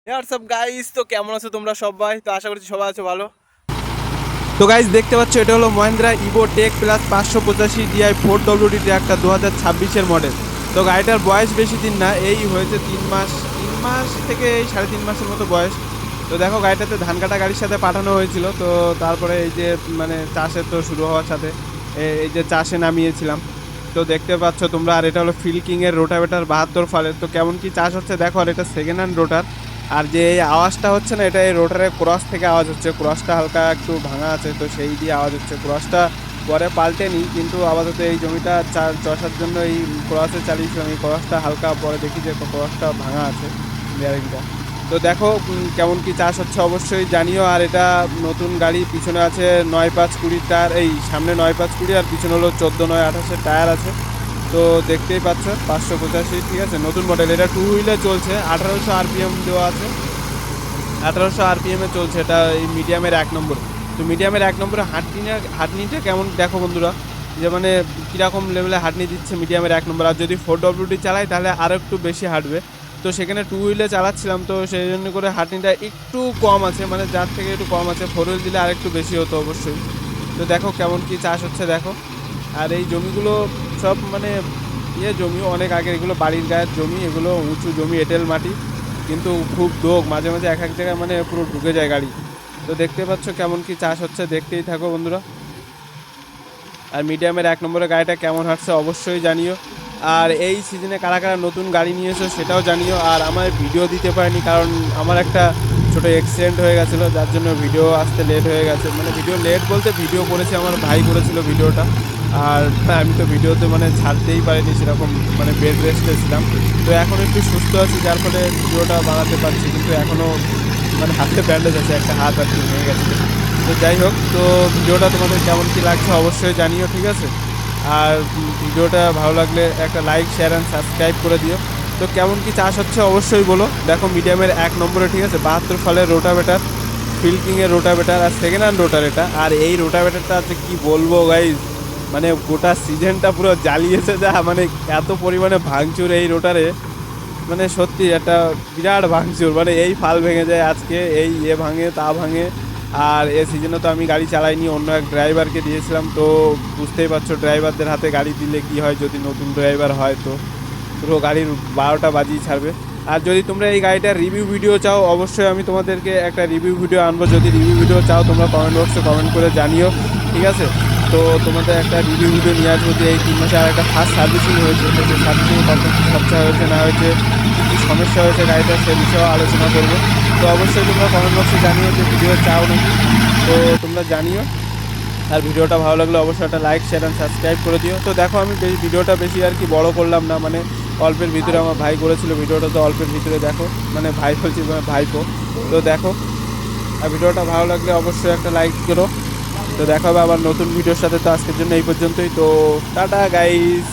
WhatsApp guys, তো কেমন আছো তোমরা সবাই? তো আশা করছি সবাই আছো ভালো। তো গাইস দেখতে পাচ্ছ, এটা হলো Mahindra Evo tech plus 585 DI 4WD tractor 2026-এর মডেল। তো গাড়িটার বয়স বেশি দিন না, এই হয়েছে 3 মাস থেকে এই 3.5 মাসের মতো বয়স। তো দেখো, গাড়িটাতে ধান কাটা গাড়ির সাথে পাঠানো হয়েছিল। তো তারপরে এই যে মানে চাষে তো শুরু হওয়ার সাথে এই যে চাষে নামিয়েছিলাম। তো দেখতে পাচ্ছ তোমরা। আর এটা হলো ফিল্কিংয়ের রোটাভেটার 72 ফালের। তো কেমন কি চাষ হচ্ছে দেখো। আর এটা সেকেন্ড হ্যান্ড রোটার। আর যে এই আওয়াজটা হচ্ছে না, এটা এই রোটারের ক্রস থেকে আওয়াজ হচ্ছে। ক্রসটা হালকা একটু ভাঙা আছে, তো সেই দিয়ে আওয়াজ হচ্ছে। ক্রসটা পরে পাল্টে নিই, কিন্তু আপাতত এই জমিটা চষার জন্য এই ক্রসে চালিয়েছিলাম। এই ক্রসটা হালকা পরে দেখি যে ক্রসটা ভাঙা আছে, বিয়ারিংটা। তো দেখো কেমন কি চাষ হচ্ছে অবশ্যই জানিও। আর এটা নতুন গাড়ি, পিছনে আছে 9-5-20 টায়ার, এই সামনে 9-5-20 আর পিছনে হলো 14-9-28 টায়ার আছে। তো দেখতেই পাচ্ছ 585, ঠিক আছে, নতুন মডেল। এটা 2 হুইলে চলছে, 1800 RPM দেওয়া আছে। 1800 RPM-এ চলছে এটা, এই মিডিয়ামের 1 নম্বর। তো মিডিয়ামের 1 নম্বরে হাঁটনিটা কেমন দেখো বন্ধুরা, যে মানে কীরকম লেভেলে হাঁটনি দিচ্ছে মিডিয়ামের 1 নম্বর। আর যদি 4WD চালাই তাহলে আরও একটু বেশি হাঁটবে। তো সেখানে 2 হুইলে চালাচ্ছিলাম, তো সেই জন্য করে হাঁটনিটা একটু কম আছে, মানে যার থেকে একটু কম আছে। 4 হুইল দিলে আরেকটু বেশি হতো অবশ্যই। তো দেখো কেমন কি চাষ হচ্ছে দেখো। আর এই জমিগুলো সব মানে জমি অনেক আগে, এগুলো বাড়ির গায়ের জমি, এগুলো উঁচু জমি, এঁটেল মাটি, কিন্তু খুব দোগ, মাঝে মাঝে এক এক জায়গায় মানে পুরো ঢুকে যায় গাড়ি। তো দেখতে পাচ্ছ কেমন কি চাষ হচ্ছে, দেখতেই থাকো বন্ধুরা। আর মিডিয়ামের 1 নম্বরের গাড়িটা কেমন হাঁটছে অবশ্যই জানিও। আর এই সিজনে কারা কারা নতুন গাড়ি নিয়েছো সেটাও জানিও। আর আমার ভিডিও দিতে পারিনি, কারণ আমার একটা ছোটো অ্যাক্সিডেন্ট হয়ে গেছিলো, যার জন্য ভিডিও আসতে লেট হয়ে গেছে। মানে ভিডিও লেট বলতে, ভিডিও করেছে আমার ভাই, করেছিল ভিডিওটা। আর আমি তো ভিডিওতে মানে ছাড়তেই পারিনি সেরকম, মানে বেড রেস্টে ছিলাম। তো এখন একটু সুস্থ আছি, যার ফলে ভিডিওটা বানাতে পারছি, কিন্তু এখনও মানে হাতে ব্যান্ডেজ আছে, একটা হাত আর কি ভেঙে গেছে। তো যাই হোক, তো ভিডিওটা তোমাদের কেমন কি লাগছে অবশ্যই জানিও, ঠিক আছে। আর ভিডিওটা ভালো লাগলে একটা লাইক, শেয়ার অ্যান্ড সাবস্ক্রাইব করে দিও। তো কেমন কি চাষ হচ্ছে অবশ্যই বলো। দেখো মিডিয়ামের 1 নম্বরে, ঠিক আছে, 72 ফালের রোটাভেটার, ফিল্কিংয়ের রোটাভেটার আর সেকেন্ড হ্যান্ড রোটার এটা। আর এই রোটাভেটারটা আছে কি বলবো গাইজ, মানে গোটা সিজনটা পুরো জ্বালিয়েছে যা, মানে এত পরিমাণে ভাঙচুর এই রোটারে, মানে সত্যি একটা বিরাট ভাঙচুর। মানে এই ফাল ভেঙে যায় আজকে, এই ভাঙে তা ভাঙে। আর এ সিজনে তো আমি গাড়ি চালাইনি, অন্য এক ড্রাইভারকে দিয়েছিলাম। তো বুঝতেই পারছো ড্রাইভারদের হাতে গাড়ি দিলে কি হয়, যদি নতুন ড্রাইভার হয় তো পুরো গাড়ির 12টা বাজিয়ে ছাড়বে। আর যদি তোমরা এই গাড়িটার রিভিউ ভিডিও চাও, অবশ্যই আমি তোমাদেরকে একটা রিভিউ ভিডিও আনবো। যদি রিভিউ ভিডিও চাও তোমরা কমেন্ট বক্সে কমেন্ট করে জানিও, ঠিক আছে। তো তোমাদের একটা রিভিউ ভিডিও নিয়ে আসবো যে এই 3 মাসে আর একটা ফার্স্ট সার্ভিসিং হয়েছে, তো সেই সার্ভিসিং কত কী খরচা হয়েছে না হয়েছে, কী কী সমস্যা হয়েছে গাড়িটার, সে বিষয়েও আলোচনা করবো। তো অবশ্যই তোমরা কমেন্ট বক্সে জানিও যে ভিডিও চাও নাকি, তো তোমরা জানিও। আর ভিডিওটা ভালো লাগলে অবশ্যই একটা লাইক, শেয়ার অ্যান্ড সাবস্ক্রাইব করে দিও। তো দেখো আমি ভিডিওটা বেশি আর কি বড় করলাম না, মানে অল্পের ভিতরে আমার ভাই করেছিল ভিডিওটা, তো অল্পের ভিতরে দেখো, মানে ভাই বলছি ভাইপো। তো দেখো, আর ভিডিওটা ভালো লাগলে অবশ্যই একটা লাইক করো। তো দেখা হবে আবার নতুন ভিডিওর সাথে। তো আজকের জন্য এই পর্যন্তই। তো টাটা গাইস।